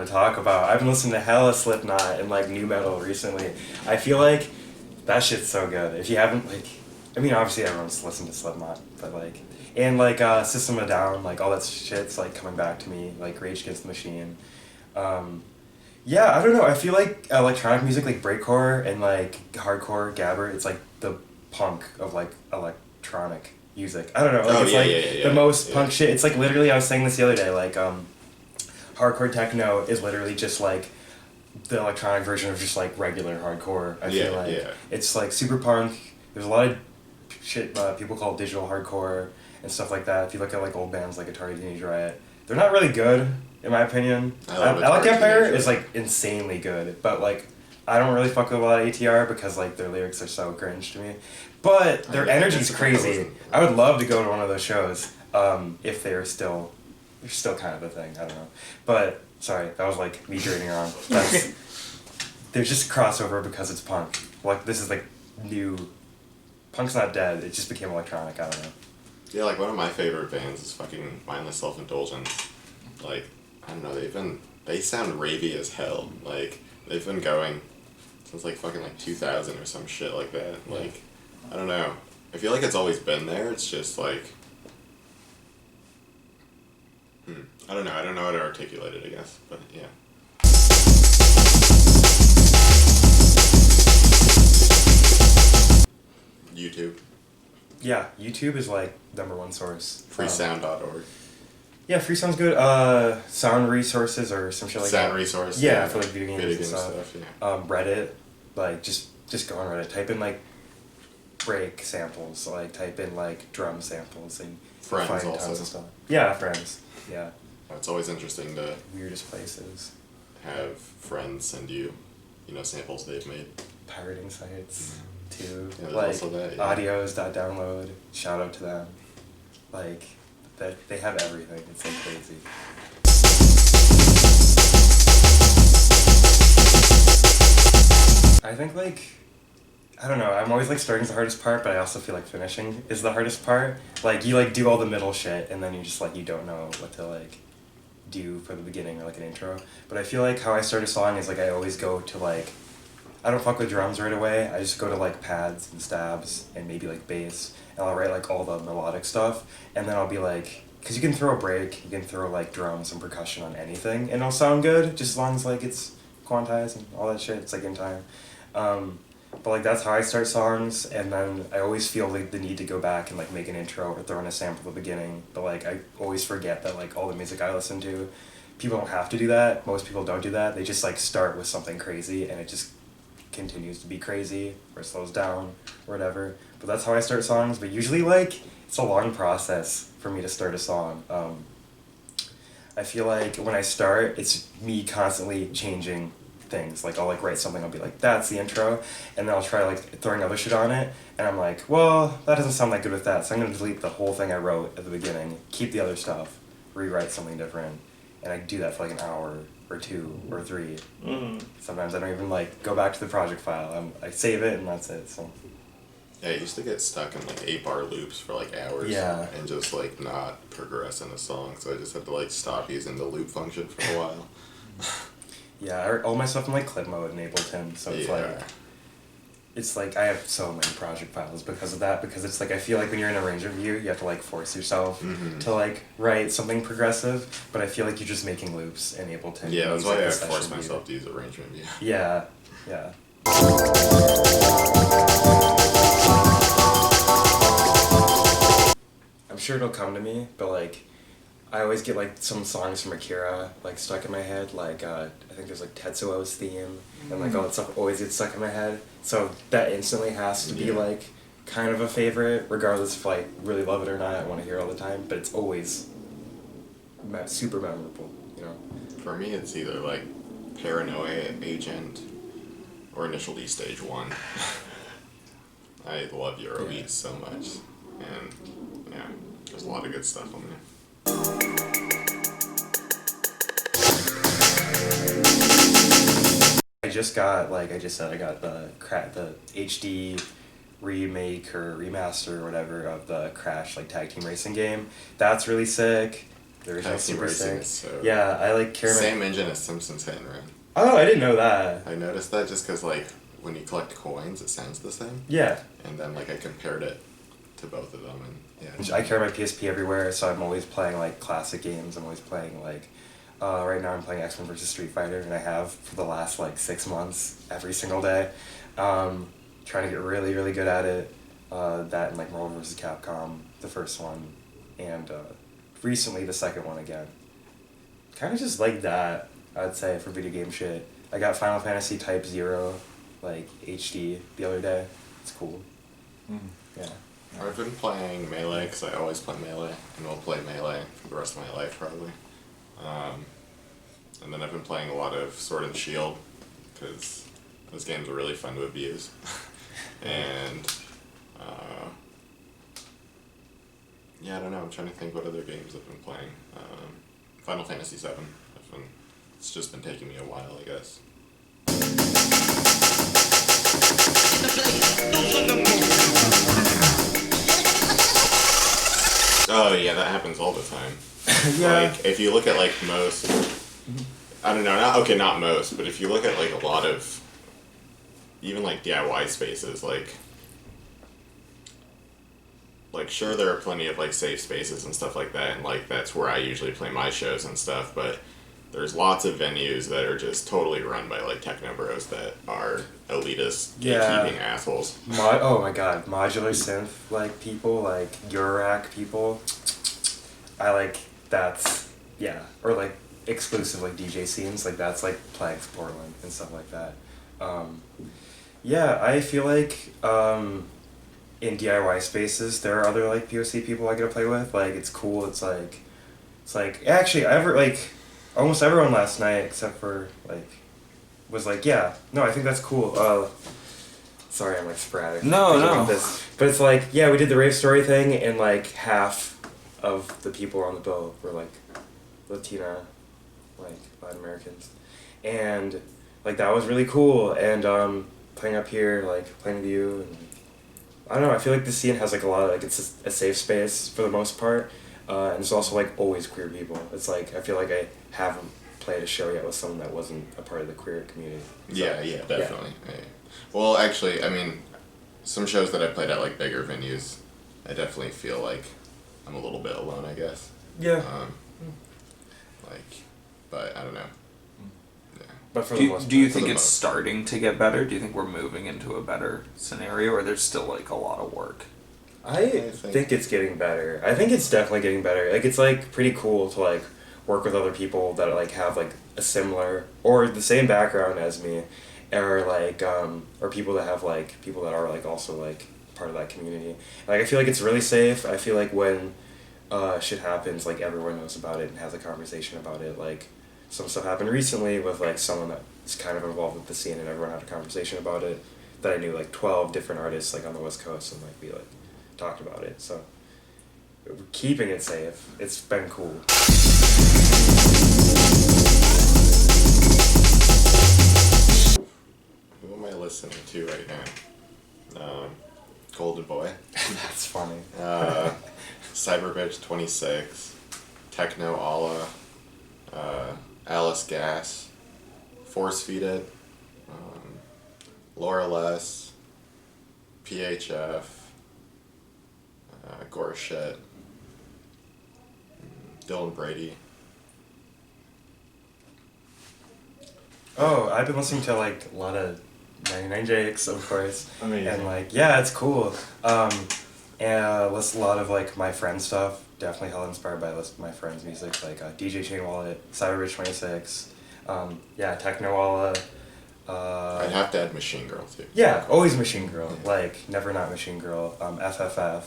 to talk about. I've been listening to hella Slipknot and like new metal recently. I feel like that shit's so good. If you haven't like, I mean obviously everyone's listened to Slipknot, but like and like System of a Down, like all that shit's like coming back to me, like Rage Against the Machine. Yeah, I don't know. I feel like electronic music, like breakcore and like hardcore, gabber, it's like the punk of like electronic music. I don't know. Like it's the most punk shit. It's like literally, I was saying this the other day, like hardcore techno is literally just like the electronic version of just like regular hardcore. I feel like it's like super punk. There's a lot of shit people call digital hardcore and stuff like that. If you look at like old bands like Atari Teenage Riot, they're not really good in my opinion. Alec Empire is like insanely good, but like I don't really fuck with a lot of ATR because like their lyrics are so cringe to me. But their energy's crazy. I would love to go to one of those shows if they're still kind of a thing. I don't know. But sorry, that was like me journeying around. There's just a crossover because it's punk. Like this is like new. Punk's not dead. It just became electronic. I don't know. Yeah, like one of my favorite bands is fucking Mindless Self-Indulgence. Like I don't know. They sound ravey as hell. Like they've been going since like fucking like 2000 or some shit like that. Like I don't know. I feel like it's always been there. It's just like I don't know. I don't know how to articulate it, I guess. But yeah. YouTube. Yeah, YouTube is like #1 source. Freesound.org. Yeah, free sound's good. Sound resources or some shit like that. Sound resource. Yeah, for like video games and stuff. Reddit, like just go on Reddit. Type in like break samples. Like type in like drum samples and Friends find also. tons of stuff. Yeah, friends. Yeah. It's always interesting to weirdest places. Have friends send you, samples they've made. Pirating sites too. Yeah, like also that, audios.download. Shout out to them. Like that they have everything. It's like crazy. I think like I don't know, I'm always like starting's the hardest part, but I also feel like finishing is the hardest part. Like you like do all the middle shit and then you just like you don't know what to like do for the beginning or like an intro. But I feel like how I start a song is like I always go to like I don't fuck with drums right away. I just go to like pads and stabs and maybe like bass and I'll write like all the melodic stuff and then I'll be like because you can throw a break, you can throw like drums and percussion on anything and it'll sound good just as long as like it's quantized and all that shit. It's like in time. But like that's how I start songs and then I always feel like the need to go back and like make an intro or throw in a sample at the beginning. But like I always forget that like all the music I listen to, people don't have to do that. Most people don't do that. They just like start with something crazy and it just continues to be crazy or slows down or whatever. But that's how I start songs. But usually like it's a long process for me to start a song. I feel like when I start, it's me constantly changing things. Like I'll like write something, I'll be like, that's the intro, and then I'll try like throwing other shit on it, and I'm like, well, that doesn't sound that good with that, so I'm gonna delete the whole thing I wrote at the beginning, keep the other stuff, rewrite something different, and I do that for like an hour or 2 or 3. Sometimes I don't even like go back to the project file. I save it and that's it. So. Yeah, I used to get stuck in like 8-bar loops for like hours and just like not progress in a song, so I just had to like stop using the loop function for a while. Yeah, all my stuff in like clip mode in Ableton, so it's like I have so many project files because of that, because it's like I feel like when you're in arrangement view, you have to like force yourself to like write something progressive, but I feel like you're just making loops in Ableton. Yeah, that's why I force myself to use arrangement view. Yeah. I'm sure it'll come to me, but like I always get like some songs from Akira like stuck in my head, like I think there's like Tetsuo's theme and like all that stuff always gets stuck in my head, so that instantly has to be like kind of a favorite regardless if I really love it or not. I want to hear it all the time, but it's always super memorable, For me it's either like Paranoia Agent or Initial D Stage 1. I love Eurobeat so much, and yeah, there's a lot of good stuff on there. I just got, like I just said, I got the HD remake or remaster or whatever of the Crash like tag team racing game. That's really sick. The original Team super Racing sick. is so... Yeah, I like care. Same engine as Simpsons Hit and Run. Oh, I didn't know that. I noticed that just because, like, when you collect coins, it sounds the same. Yeah. And then, like, I compared it to both of them, and yeah. I carry my PSP everywhere, so I'm always playing, like, classic games. I'm always playing, like, right now I'm playing X-Men vs. Street Fighter, and I have for the last, like, 6 months, every single day. Trying to get really, really good at it. That and, like, Marvel vs. Capcom, the first one, and recently the second one again. Kind of just like that, I'd say, for video game shit. I got Final Fantasy Type 0, like, HD the other day. It's cool. Mm. Yeah. I've been playing Melee, because I always play Melee, and will play Melee for the rest of my life, probably. And then I've been playing a lot of Sword and Shield, because those games are really fun to abuse. And, yeah, I don't know, I'm trying to think what other games I've been playing. Final Fantasy VII. It's just been taking me a while, I guess. Oh yeah, that happens all the time. Yeah. Like, if you look at, like, most... I don't know, not most, but if you look at, like, a lot of... even, like, DIY spaces, like, sure, there are plenty of, like, safe spaces and stuff like that, and, like, that's where I usually play my shows and stuff, but there's lots of venues that are just totally run by, like, techno bros that are elitist, gatekeeping assholes. Oh my god, modular synth, like, people, like, Eurorack people. I like, that's, yeah. Or, like, exclusive, like, DJ scenes, like, that's, like, Plagues Portland and stuff like that. Yeah, I feel like, in DIY spaces, there are other, like, POC people I get to play with. Like, it's cool, it's like, actually, almost everyone last night, except for, like, was like, yeah, no, I think that's cool. Sorry, I'm, like, sporadic. No. About this. But it's like, yeah, we did the rave story thing, and, like, half of the people on the bill were, like, Latina, like, Latin Americans. And, like, that was really cool, and, playing up here, like, playing with you, and I don't know, I feel like the scene has, like, a lot of, like, it's a safe space for the most part, and it's also, like, always queer people. It's like, I feel like I haven't played a show yet with someone that wasn't a part of the queer community. So, Yeah, definitely. Yeah. Well, actually, I mean, some shows that I played at, like, bigger venues, I definitely feel like I'm a little bit alone, I guess. Yeah. But I don't know. Yeah. But for the most part. Do you think it's starting to get better? Do you think we're moving into a better scenario, or there's still, like, a lot of work? I think it's getting better. I think it's definitely getting better. Like, it's, like, pretty cool to, like, work with other people that, like, have, like, a similar or the same background as me, or, like, or people that have, like, people that are, like, also, like, part of that community. Like, I feel like it's really safe. I feel like when shit happens, like, everyone knows about it and has a conversation about it. Like, some stuff happened recently with, like, someone that's kind of involved with the scene, and everyone had a conversation about it, that I knew, like, 12 different artists, like, on the West Coast, and, like, we, like, talked about it. So keeping it safe, it's been cool. Who am I listening to right now? Golden Boy. That's funny. Cyberbitch 26, Techno Allah, Alice Gas, Force Feed It, Laura Less, PHF, Gorshit, Dylan Brady. Oh, I've been listening to, like, a lot of 99 Jakes, of course. Amazing. And, like, yeah, it's cool. And I listen a lot of, like, my friend's stuff. Definitely hella inspired by my friend's music, like DJ Chain Wallet, Cyberbridge 26, yeah, Techno Walla. I'd have to add Machine Girl too. Yeah, always Machine Girl. Like, never not Machine Girl. FFF.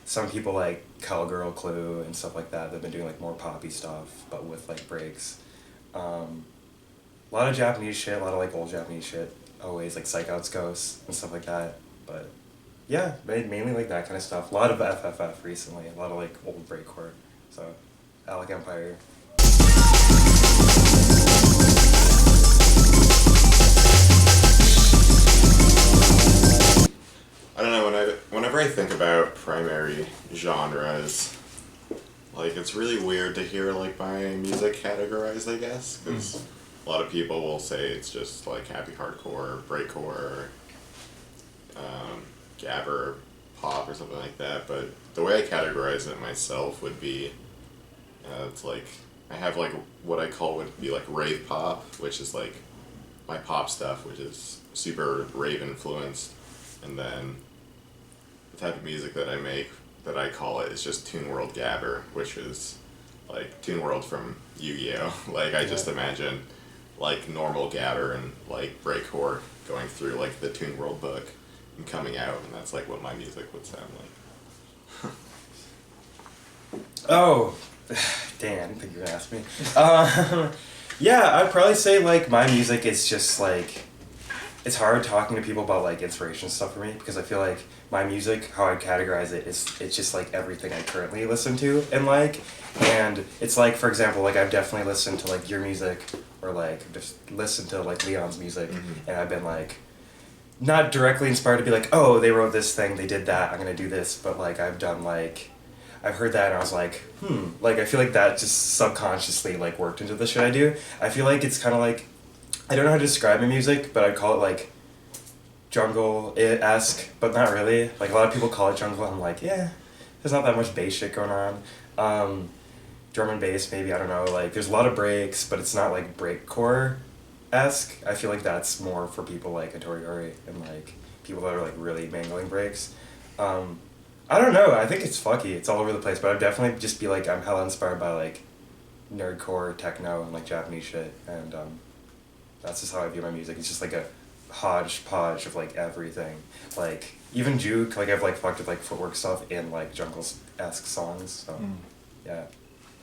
Some people like Cowgirl Clue and stuff like that. They've been doing, like, more poppy stuff, but with, like, breaks. A lot of Japanese shit, a lot of, like, old Japanese shit. Always, like, Psych Out's Ghosts and stuff like that. But yeah, mainly, like, that kind of stuff. A lot of FFF recently. A lot of, like, old breakcore. So, Alec Empire. I don't know, whenever I think about primary genres, like it's really weird to hear like my music categorized, I guess, because a lot of people will say it's just like happy hardcore, breakcore, gabber, pop, or something like that. But the way I categorize it myself would be, it's like I have like what I call would be like rave pop, which is like my pop stuff, which is super rave influenced, and then the type of music that I make that I call it is just Toon World Gabber, which is like Toon World from Yu-Gi-Oh! Like I just imagine like normal Gabber and like breakcore going through like the Toon World book and coming out, and that's like what my music would sound like. Oh, dang, I didn't think you were gonna ask me. Yeah, I'd probably say like my music is just like, it's hard talking to people about like inspiration stuff for me, because I feel like my music, how I categorize it, is it's just like everything I currently listen to and like, and it's like, for example, like I've definitely listened to like your music, or like just listened to like Leon's music, and I've been like not directly inspired to be like, oh, they wrote this thing, they did that, I'm gonna do this, but like I've done like, I've heard that and I was like, like I feel like that just subconsciously like worked into the shit I do. I feel like it's kind of like, I don't know how to describe my music, but I'd call it like jungle-esque, but not really. Like a lot of people call it jungle, and I'm like, yeah, there's not that much bass shit going on. Drum and bass maybe, I don't know, like there's a lot of breaks, but it's not like breakcore-esque. I feel like that's more for people like Atoriori and like people that are like really mangling breaks. I don't know, I think it's fucky, it's all over the place, but I'd definitely just be like, I'm hella inspired by like nerdcore, techno, and like Japanese shit, and that's just how I view my music. It's just like a hodgepodge of like everything. Like even juke, like I've like fucked with like footwork stuff in like jungle-esque songs, so yeah.